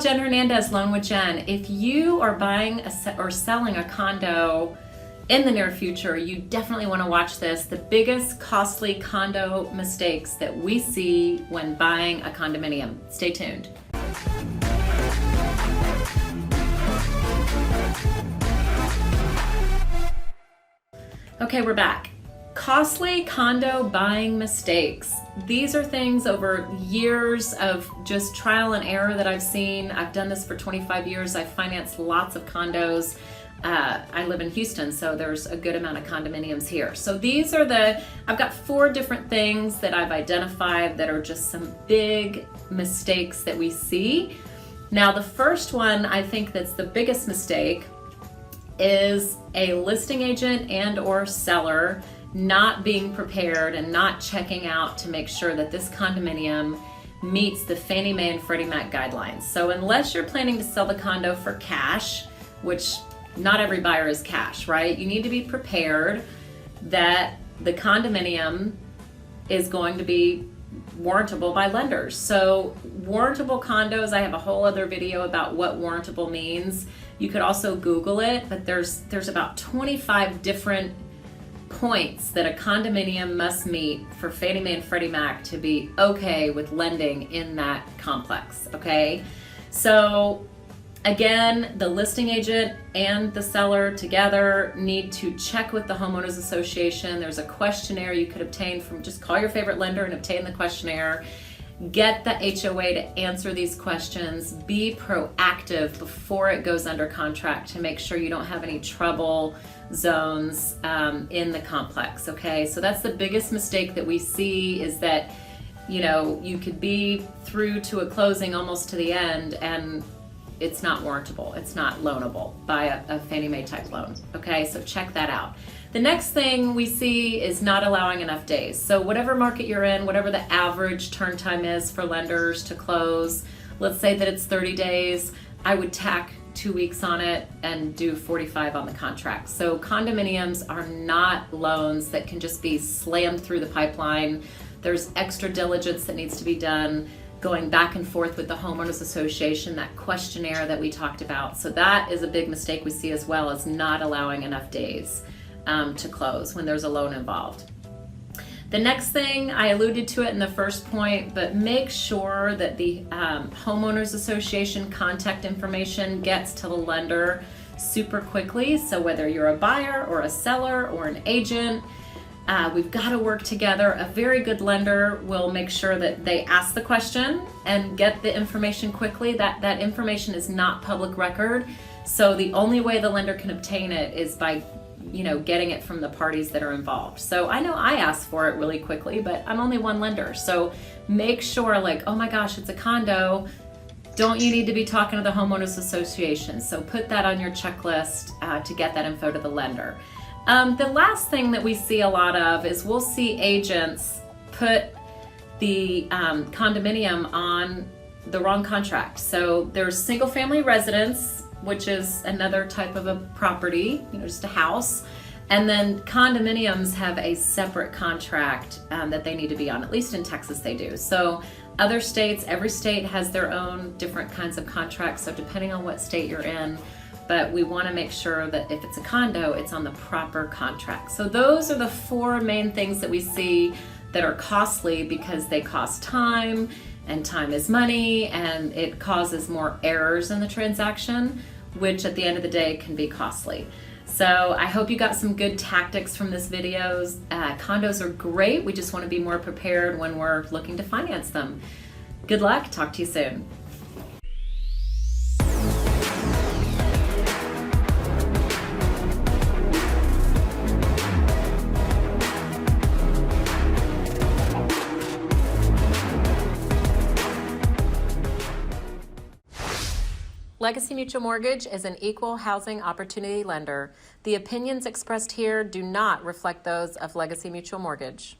Jen Hernandez, Loan with Jen. If you are buying or selling a condo in the near future, you definitely want to watch this. The biggest costly condo mistakes that we see when buying a condominium. Stay tuned. Okay, we're back. Costly condo buying mistakes. These are things over years of just trial and error that I've seen. I've done this for 25 years. I've financed lots of condos. I live in Houston, so there's a good amount of condominiums here. So these are I've got 4 different things that I've identified that are just some big mistakes that we see. Now, the first one I think that's the biggest mistake is a listing agent and or seller not being prepared and not checking out to make sure that this condominium meets the Fannie Mae and Freddie Mac guidelines. So unless you're planning to sell the condo for cash, which not every buyer is cash, right? You need to be prepared that the condominium is going to be warrantable by lenders. So warrantable condos, I have a whole other video about what warrantable means. You could also Google it, but there's about 25 different points that a condominium must meet for Fannie Mae and Freddie Mac to be okay with lending in that complex, okay? So again, the listing agent and the seller together need to check with the Homeowners Association. There's a questionnaire you could obtain from, just call your favorite lender and obtain the questionnaire. Get the HOA to answer these questions. Be proactive before it goes under contract to make sure you don't have any trouble zones in the complex, okay? So that's the biggest mistake that we see, is that, you know, you could be through to a closing almost to the end and it's not warrantable, it's not loanable by a Fannie Mae type loan, okay? So check that out. The next thing we see is not allowing enough days. So whatever market you're in, whatever the average turn time is for lenders to close, let's say that it's 30 days, I would tack 2 weeks on it and do 45 on the contract. So condominiums are not loans that can just be slammed through the pipeline. There's extra diligence that needs to be done, going back and forth with the Homeowners Association, that questionnaire that we talked about. So that is a big mistake we see, as well as not allowing enough days to close when there's a loan involved. The next thing, I alluded to it in the first point, but make sure that the Homeowners Association contact information gets to the lender super quickly. So whether you're a buyer or a seller or an agent, we've got to work together. A very good lender will make sure that they ask the question and get the information quickly. That information is not public record. So the only way the lender can obtain it is by, you know, getting it from the parties that are involved. So I know I asked for it really quickly, but I'm only one lender. So make sure, like, oh my gosh, it's a condo. Don't you need to be talking to the Homeowners Association? So put that on your checklist to get that info to the lender. The last thing that we see a lot of is we'll see agents put the condominium on the wrong contract. So there's single family residence, which is another type of a property, you know, just a house. And then condominiums have a separate contract that they need to be on, at least in Texas they do. So other states, every state has their own different kinds of contracts. So depending on what state you're in, but we want to make sure that if it's a condo, it's on the proper contract. So those are the 4 main things that we see that are costly, because they cost time, and time is money, and it causes more errors in the transaction, which at the end of the day can be costly. So I hope you got some good tactics from this video. Condos are great. We just want to be more prepared when we're looking to finance them. Good luck. Talk to you soon. Legacy Mutual Mortgage is an equal housing opportunity lender. The opinions expressed here do not reflect those of Legacy Mutual Mortgage.